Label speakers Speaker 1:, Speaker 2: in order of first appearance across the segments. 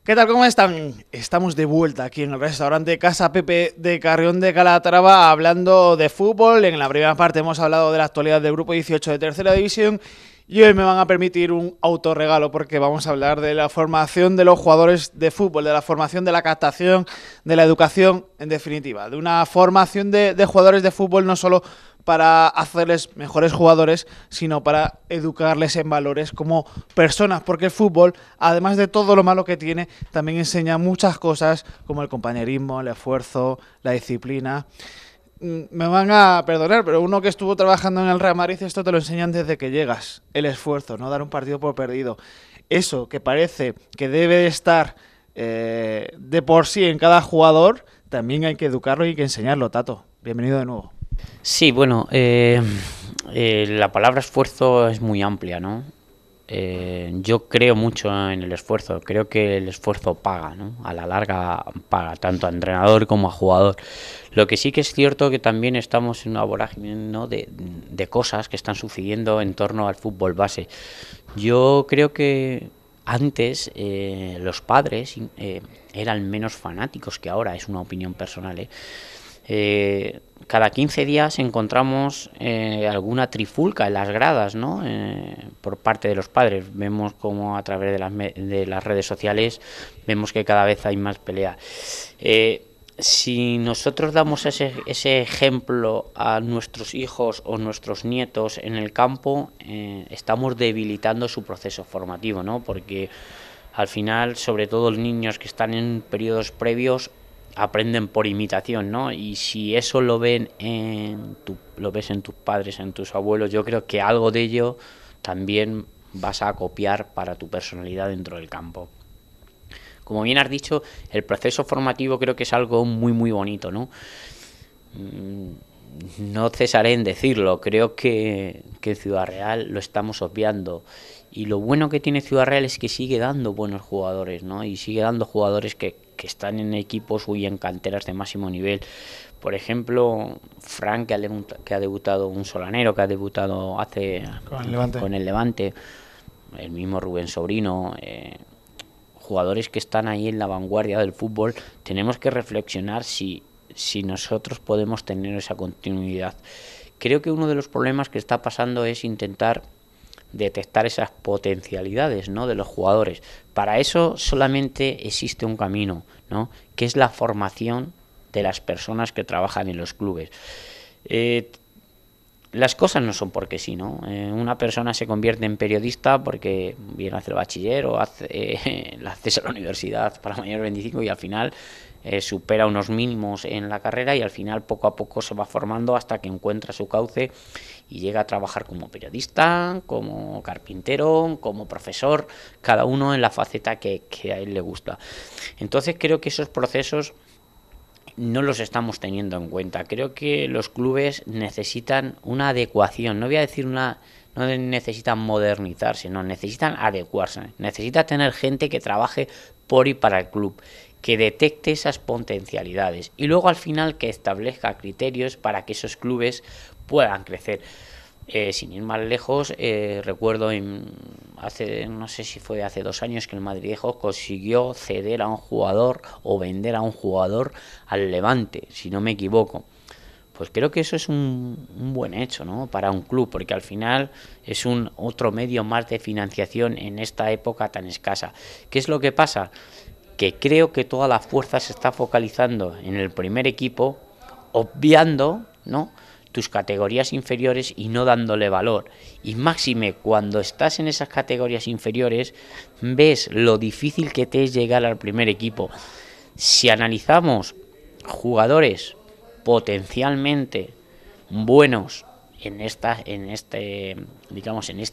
Speaker 1: ¿Qué tal? ¿Cómo están? Estamos de vuelta aquí en el restaurante Casa Pepe de Carrión de Calatrava hablando de fútbol. En la primera parte hemos hablado de la actualidad del Grupo 18 de Tercera División y hoy me van a permitir un autorregalo porque vamos a hablar de la formación de los jugadores de fútbol, de la formación, de la captación, de la educación, en definitiva, de una formación de jugadores de fútbol no solo para hacerles mejores jugadores, sino para educarles en valores como personas, porque el fútbol, además de todo lo malo que tiene, también enseña muchas cosas como el compañerismo, el esfuerzo, la disciplina. Me van a perdonar, pero uno que estuvo trabajando en el Real Madrid, esto te lo enseñan desde que llegas, el esfuerzo, no dar un partido por perdido. Eso que parece que debe estar de por sí en cada jugador, también hay que educarlo y hay que enseñarlo, Tato. Bienvenido de nuevo.
Speaker 2: Sí, bueno, la palabra esfuerzo es muy amplia, ¿no? Yo creo mucho en el esfuerzo, creo que el esfuerzo paga, ¿no? A la larga paga, tanto a entrenador como a jugador. Lo que sí que es cierto que también estamos en una vorágine, ¿no? de cosas que están sucediendo en torno al fútbol base. Yo creo que antes los padres eran menos fanáticos que ahora, es una opinión personal, ¿eh? Cada 15 días encontramos alguna trifulca en las gradas, ¿no? Por parte de los padres. Vemos como a través de las redes sociales vemos que cada vez hay más pelea. Si nosotros damos ese ejemplo a nuestros hijos o nuestros nietos en el campo, estamos debilitando su proceso formativo, ¿no? Porque al final, sobre todo los niños que están en periodos previos, aprenden por imitación, ¿no? Y si eso lo ves en tus padres, en tus abuelos, yo creo que algo de ello también vas a copiar para tu personalidad dentro del campo. Como bien has dicho, el proceso formativo creo que es algo muy muy bonito, ¿no? No cesaré en decirlo, creo que en Ciudad Real lo estamos obviando. Y lo bueno que tiene Ciudad Real es que sigue dando buenos jugadores, ¿no? Y sigue dando jugadores que están en equipos y en canteras de máximo nivel. Por ejemplo, Frank, que ha debutado, un solanero, que ha debutado hace
Speaker 1: Con el Levante.
Speaker 2: con el Levante, el mismo Rubén Sobrino, jugadores que están ahí en la vanguardia del fútbol. Tenemos que reflexionar si nosotros podemos tener esa continuidad. Creo que uno de los problemas que está pasando es intentar detectar esas potencialidades, ¿no?, de los jugadores. Para eso solamente existe un camino, ¿no?, que es la formación de las personas que trabajan en los clubes. Las cosas no son porque sí, ¿no? Una persona se convierte en periodista porque viene a hacer bachiller o hace el acceso a la universidad para mayor de 25 y al final supera unos mínimos en la carrera y al final poco a poco se va formando hasta que encuentra su cauce y llega a trabajar como periodista, como carpintero, como profesor, cada uno en la faceta que a él le gusta. Entonces creo que esos procesos no los estamos teniendo en cuenta. Creo que los clubes necesitan una adecuación, no voy a decir no necesitan modernizarse, no, necesitan adecuarse. Necesita tener gente que trabaje por y para el club, que detecte esas potencialidades y luego al final que establezca criterios para que esos clubes puedan crecer. Sin ir más lejos, recuerdo no sé si fue hace 2 años que el Madrilejo consiguió ceder a un jugador o vender a un jugador al Levante, si no me equivoco. Pues creo que eso es un buen hecho, ¿no?, para un club, porque al final es un otro medio más de financiación en esta época tan escasa. ¿Qué es lo que pasa? Que creo que toda la fuerza se está focalizando en el primer equipo, obviando, ¿no?, tus categorías inferiores y no dándole valor. Y máxime, cuando estás en esas categorías inferiores, ves lo difícil que te es llegar al primer equipo. Si analizamos jugadores potencialmente buenos en esta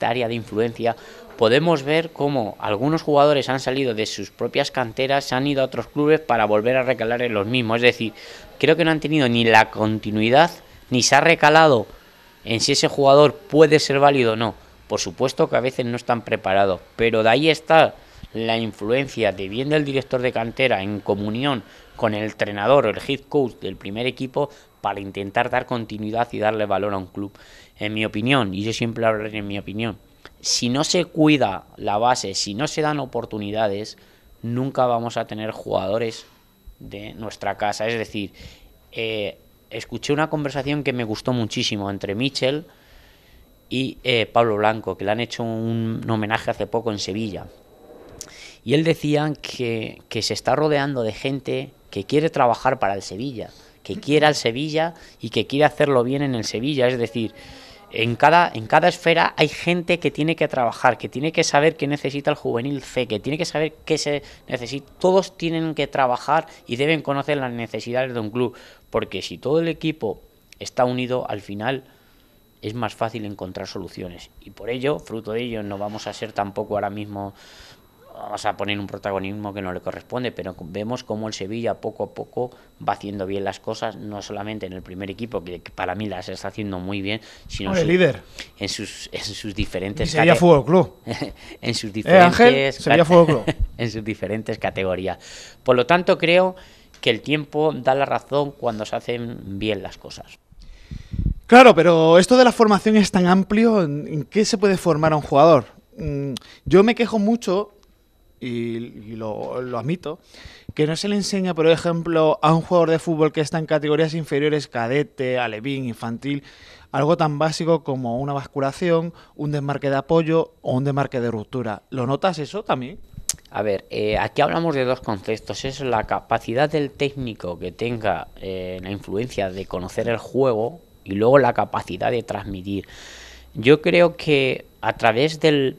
Speaker 2: área de influencia, podemos ver cómo algunos jugadores han salido de sus propias canteras, se han ido a otros clubes para volver a recalar en los mismos. Es decir, creo que no han tenido ni la continuidad ni se ha recalado en si ese jugador puede ser válido o no. Por supuesto que a veces no están preparados, pero de ahí está la influencia de bien del director de cantera en comunión con el entrenador o el head coach del primer equipo para intentar dar continuidad y darle valor a un club. En mi opinión, y yo siempre hablaré en mi opinión, si no se cuida la base, si no se dan oportunidades, nunca vamos a tener jugadores de nuestra casa. Es decir, escuché una conversación que me gustó muchísimo entre Michel y Pablo Blanco, que le han hecho un homenaje hace poco en Sevilla. Y él decía que se está rodeando de gente que quiere trabajar para el Sevilla, que quiere al Sevilla y que quiere hacerlo bien en el Sevilla. Es decir, en cada esfera hay gente que tiene que trabajar, que tiene que saber qué necesita el juvenil C, que tiene que saber qué se necesita. Todos tienen que trabajar y deben conocer las necesidades de un club, porque si todo el equipo está unido, al final es más fácil encontrar soluciones. Y por ello, fruto de ello, no vamos a ser tampoco ahora mismo, vamos a poner un protagonismo que no le corresponde, pero vemos cómo el Sevilla poco a poco va haciendo bien las cosas, no solamente en el primer equipo, que para mí las está haciendo muy bien, sino
Speaker 1: líder
Speaker 2: en sus diferentes
Speaker 1: Sevilla Fútbol Club.
Speaker 2: En sus diferentes
Speaker 1: Ángel, Sevilla Fútbol Club.
Speaker 2: En sus diferentes categorías. Por lo tanto, creo que el tiempo da la razón cuando se hacen bien las cosas.
Speaker 1: Claro, pero esto de la formación es tan amplio. ¿En qué se puede formar a un jugador? Yo me quejo mucho, y lo admito, que no se le enseña, por ejemplo, a un jugador de fútbol que está en categorías inferiores, cadete, alevín, infantil, algo tan básico como una basculación, un desmarque de apoyo o un desmarque de ruptura. ¿Lo notas eso también?
Speaker 2: A ver, aquí hablamos de dos conceptos. Es la capacidad del técnico que tenga la influencia de conocer el juego y luego la capacidad de transmitir. Yo creo que a través del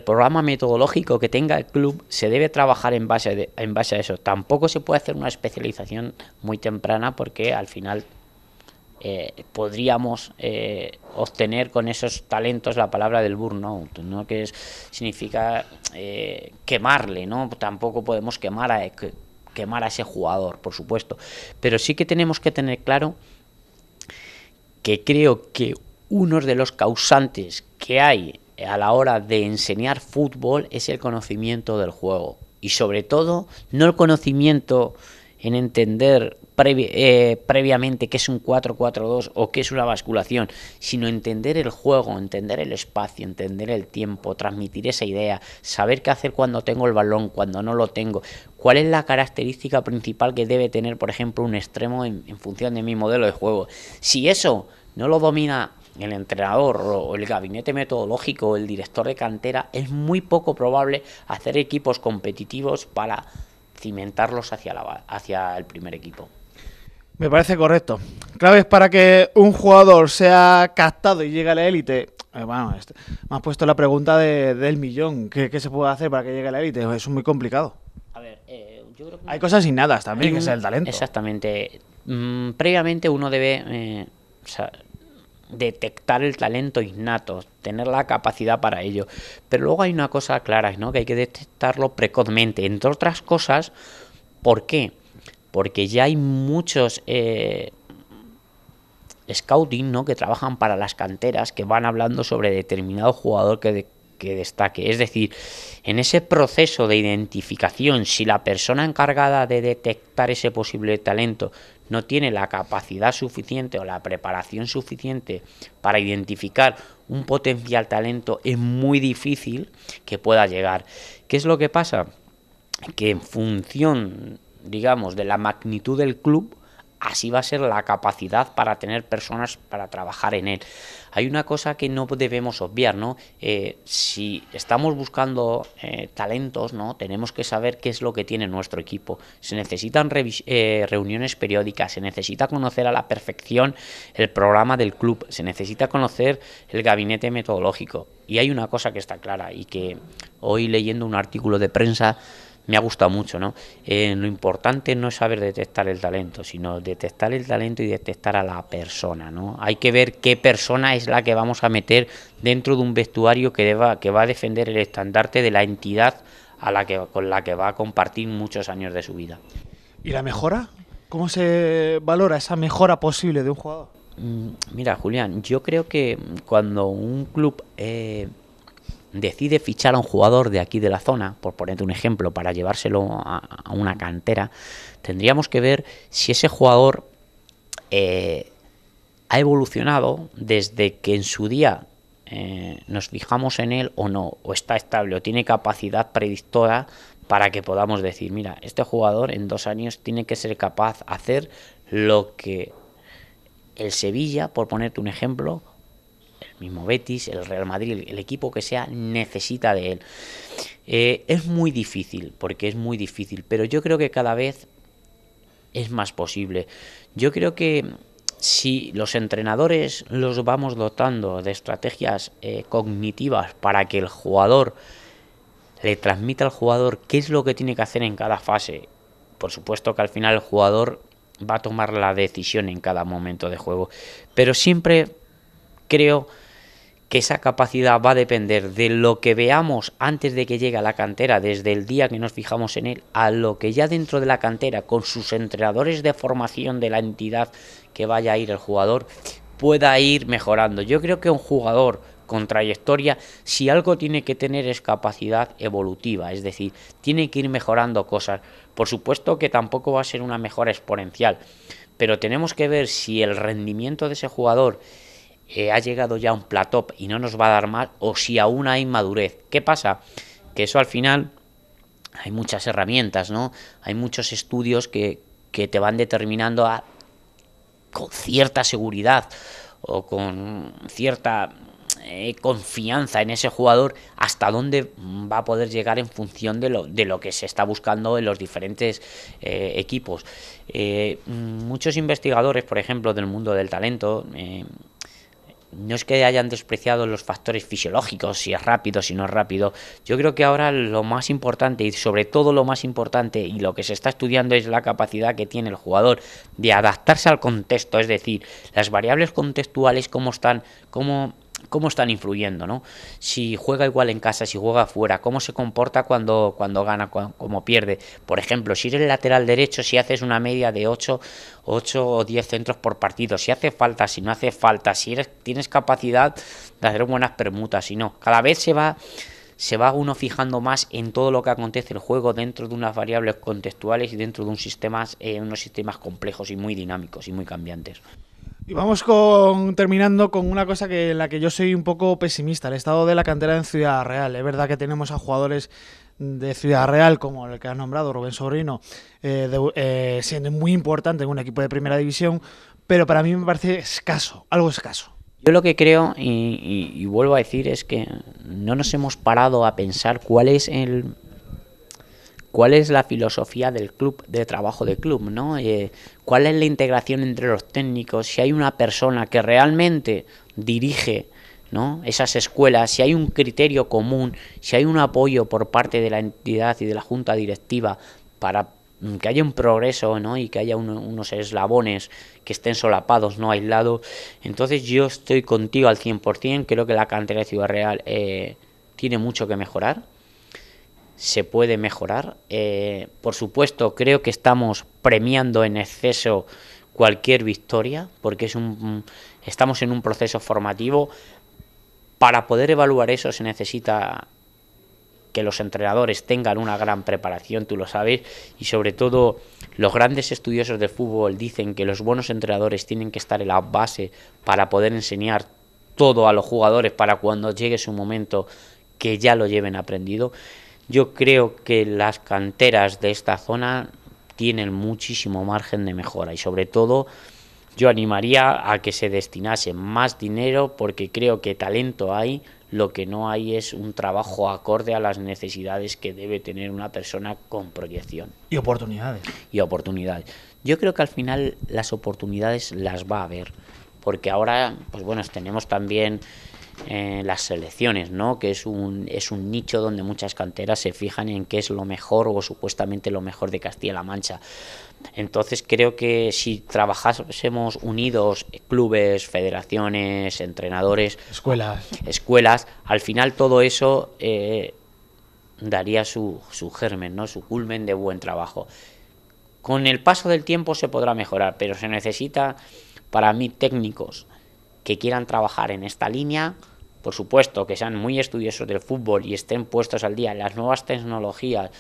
Speaker 2: programa metodológico que tenga el club se debe trabajar en base a eso. Tampoco se puede hacer una especialización muy temprana porque al final podríamos obtener con esos talentos la palabra del burnout, ¿no? Que significa quemarle, ¿no? Tampoco podemos quemar a ese jugador, por supuesto, pero sí que tenemos que tener claro que creo que uno de los causantes que hay a la hora de enseñar fútbol es el conocimiento del juego, y sobre todo no el conocimiento en entender previamente qué es un 4-4-2 o qué es una basculación, sino entender el juego, entender el espacio, entender el tiempo, transmitir esa idea, saber qué hacer cuando tengo el balón, cuando no lo tengo, cuál es la característica principal que debe tener, por ejemplo, un extremo en función de mi modelo de juego. Si eso no lo domina el entrenador o el gabinete metodológico o el director de cantera, es muy poco probable hacer equipos competitivos para cimentarlos hacia el primer equipo.
Speaker 1: Me parece correcto. Claves para que un jugador sea captado y llegue a la élite. Bueno, me has puesto la pregunta del millón. ¿Qué se puede hacer para que llegue a la élite? Eso es muy complicado.
Speaker 2: A ver, yo creo que
Speaker 1: hay cosas innatas también, que es el talento.
Speaker 2: Exactamente. Previamente uno debe detectar el talento innato, tener la capacidad para ello. Pero luego hay una cosa clara, ¿no? Que hay que detectarlo precozmente. Entre otras cosas, ¿por qué? Porque ya hay muchos scouting, ¿no? Que trabajan para las canteras, que van hablando sobre determinado jugador que destaque. Es decir, en ese proceso de identificación, si la persona encargada de detectar ese posible talento no tiene la capacidad suficiente o la preparación suficiente para identificar un potencial talento, es muy difícil que pueda llegar. ¿Qué es lo que pasa? Que en función, digamos, de la magnitud del club, así va a ser la capacidad para tener personas para trabajar en él. Hay una cosa que no debemos obviar, ¿no? Si estamos buscando talentos, ¿no? Tenemos que saber qué es lo que tiene nuestro equipo. Se necesitan reuniones periódicas, se necesita conocer a la perfección el programa del club, se necesita conocer el gabinete metodológico. Y hay una cosa que está clara y que hoy, leyendo un artículo de prensa, me ha gustado mucho, ¿no? Lo importante no es saber detectar el talento, sino detectar el talento y detectar a la persona, ¿no? Hay que ver qué persona es la que vamos a meter dentro de un vestuario que va a defender el estandarte de la entidad con la que va a compartir muchos años de su vida.
Speaker 1: ¿Y la mejora? ¿Cómo se valora esa mejora posible de un jugador?
Speaker 2: Mira, Julián, yo creo que cuando un club decide fichar a un jugador de aquí de la zona, por ponerte un ejemplo, para llevárselo a una cantera, tendríamos que ver si ese jugador ha evolucionado desde que en su día nos fijamos en él o no, o está estable, o tiene capacidad predictora para que podamos decir, mira, este jugador en 2 años tiene que ser capaz de hacer lo que el Sevilla, por ponerte un ejemplo, el mismo Betis, el Real Madrid, el equipo que sea, necesita de él. Es muy difícil, porque es muy difícil, pero yo creo que cada vez es más posible. Yo creo que si los entrenadores los vamos dotando de estrategias cognitivas para que el jugador le transmita al jugador qué es lo que tiene que hacer en cada fase, por supuesto que al final el jugador va a tomar la decisión en cada momento de juego, pero siempre creo que esa capacidad va a depender de lo que veamos antes de que llegue a la cantera, desde el día que nos fijamos en él, a lo que ya dentro de la cantera, con sus entrenadores de formación de la entidad que vaya a ir el jugador, pueda ir mejorando. Yo creo que un jugador con trayectoria, si algo tiene que tener es capacidad evolutiva, es decir, tiene que ir mejorando cosas. Por supuesto que tampoco va a ser una mejora exponencial, pero tenemos que ver si el rendimiento de ese jugador ha llegado ya a un plató y no nos va a dar más, o si aún hay madurez. ¿Qué pasa? Que eso al final hay muchas herramientas, ¿no? Hay muchos estudios que te van determinando con cierta seguridad o con cierta confianza en ese jugador hasta dónde va a poder llegar en función de lo que se está buscando en los diferentes equipos. Muchos investigadores, por ejemplo, del mundo del talento, no es que hayan despreciado los factores fisiológicos, si es rápido, si no es rápido. Yo creo que ahora lo más importante, y sobre todo lo más importante, y lo que se está estudiando, es la capacidad que tiene el jugador de adaptarse al contexto, es decir, las variables contextuales, cómo están influyendo, ¿no? Si juega igual en casa, si juega fuera, cómo se comporta cuando gana, cómo pierde. Por ejemplo, si eres lateral derecho, si haces una media de 8 o 10 centros por partido, si hace falta, si no hace falta, si tienes capacidad de hacer buenas permutas, si no. Cada vez se va uno fijando más en todo lo que acontece en el juego dentro de unas variables contextuales y dentro de unos sistemas complejos y muy dinámicos y muy cambiantes.
Speaker 1: Y vamos terminando con una cosa en la que yo soy un poco pesimista, el estado de la cantera en Ciudad Real. Es verdad que tenemos a jugadores de Ciudad Real, como el que has nombrado, Rubén Sobrino, siendo muy importante en un equipo de primera división, pero para mí me parece escaso, algo escaso.
Speaker 2: Yo lo que creo, y vuelvo a decir, es que no nos hemos parado a pensar cuál es la filosofía del club, de trabajo del club, ¿no? ¿Cuál es la integración entre los técnicos? Si hay una persona que realmente dirige, ¿no?, esas escuelas, si hay un criterio común, si hay un apoyo por parte de la entidad y de la junta directiva para que haya un progreso, ¿no?, y que haya unos eslabones que estén solapados, no aislados. Entonces yo estoy contigo al 100%, creo que la cantera de Ciudad Real tiene mucho que mejorar. Se puede mejorar. Por supuesto, creo que estamos premiando en exceso cualquier victoria, porque estamos en un proceso formativo. Para poder evaluar eso se necesita que los entrenadores tengan una gran preparación, tú lo sabes, y sobre todo los grandes estudiosos de fútbol dicen que los buenos entrenadores tienen que estar en la base para poder enseñar todo a los jugadores para cuando llegue su momento que ya lo lleven aprendido. Yo creo que las canteras de esta zona tienen muchísimo margen de mejora y sobre todo yo animaría a que se destinase más dinero porque creo que talento hay, lo que no hay es un trabajo acorde a las necesidades que debe tener una persona con proyección.
Speaker 1: Y oportunidades.
Speaker 2: Y oportunidades. Yo creo que al final las oportunidades las va a haber porque ahora, pues bueno, tenemos también las selecciones, ¿no?, que es un nicho donde muchas canteras se fijan en qué es lo mejor o supuestamente lo mejor de Castilla-La Mancha. Entonces creo que si trabajásemos unidos, clubes, federaciones, entrenadores, escuelas, al final todo eso daría su germen, ¿no?, su culmen de buen trabajo. Con el paso del tiempo se podrá mejorar, pero se necesita, para mí, técnicos que quieran trabajar en esta línea, por supuesto que sean muy estudiosos del fútbol y estén puestos al día en las nuevas tecnologías,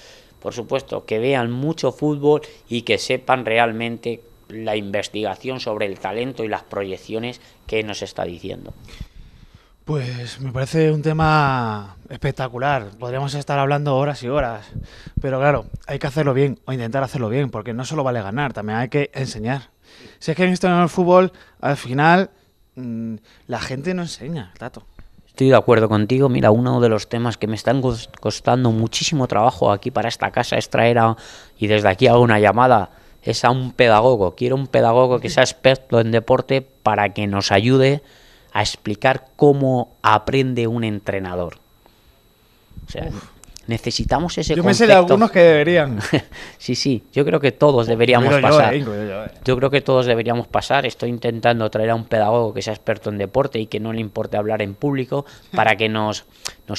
Speaker 2: por supuesto que vean mucho fútbol y que sepan realmente la investigación sobre el talento y las proyecciones que nos está diciendo.
Speaker 1: Pues me parece un tema espectacular. Podríamos estar hablando horas y horas. Pero claro, hay que hacerlo bien o intentar hacerlo bien, porque no solo vale ganar, también hay que enseñar. Si es que en esto en el fútbol, al final, la gente no enseña, Tato.
Speaker 2: Estoy de acuerdo contigo. Mira, uno de los temas que me están costando muchísimo trabajo aquí para esta casa es traer y desde aquí hago una llamada, es a un pedagogo. Quiero un pedagogo que sea experto en deporte para que nos ayude a explicar cómo aprende un entrenador. O sea, necesitamos ese
Speaker 1: Yo
Speaker 2: concepto.
Speaker 1: me sé de algunos que deberían.
Speaker 2: Sí, yo creo que todos deberíamos
Speaker 1: Incluido
Speaker 2: pasar.
Speaker 1: yo.
Speaker 2: Yo creo que todos deberíamos pasar. Estoy intentando traer a un pedagogo que sea experto en deporte y que no le importe hablar en público para que nos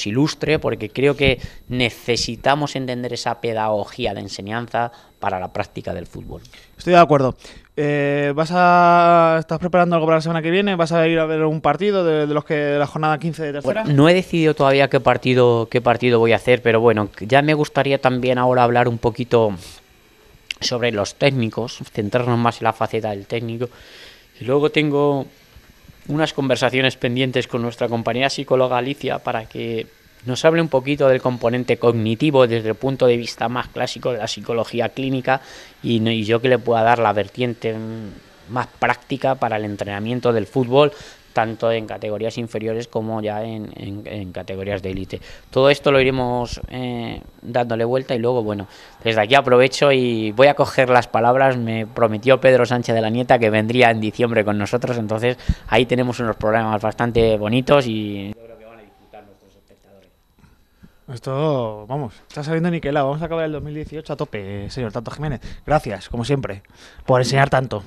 Speaker 2: ilustre, porque creo que necesitamos entender esa pedagogía de enseñanza para la práctica del fútbol.
Speaker 1: Estoy de acuerdo. ¿Estás preparando algo para la semana que viene? ¿Vas a ir a ver un partido de la jornada 15 de tercera?
Speaker 2: Bueno, no he decidido todavía qué partido voy a hacer, pero bueno, ya me gustaría también ahora hablar un poquito sobre los técnicos, centrarnos más en la faceta del técnico. Y luego tengo unas conversaciones pendientes con nuestra compañera psicóloga Alicia para que nos hable un poquito del componente cognitivo desde el punto de vista más clásico de la psicología clínica y yo que le pueda dar la vertiente más práctica para el entrenamiento del fútbol, tanto en categorías inferiores como ya en categorías de élite. Todo esto lo iremos dándole vuelta y luego, bueno, desde aquí aprovecho y voy a coger las palabras. Me prometió Pedro Sánchez de la Nieta que vendría en diciembre con nosotros, entonces ahí tenemos unos programas bastante bonitos y yo creo que van a disfrutar nuestros espectadores.
Speaker 1: Esto, vamos, está saliendo niquelado. Vamos a acabar el 2018 a tope, señor Tato Jiménez. Gracias, como siempre, por enseñar tanto.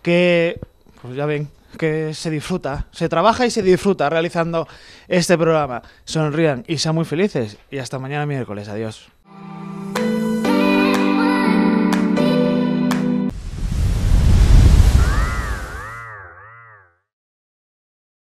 Speaker 1: Que, pues ya ven, que se disfruta, se trabaja y se disfruta realizando este programa. Sonrían y sean muy felices. Y hasta mañana miércoles. Adiós.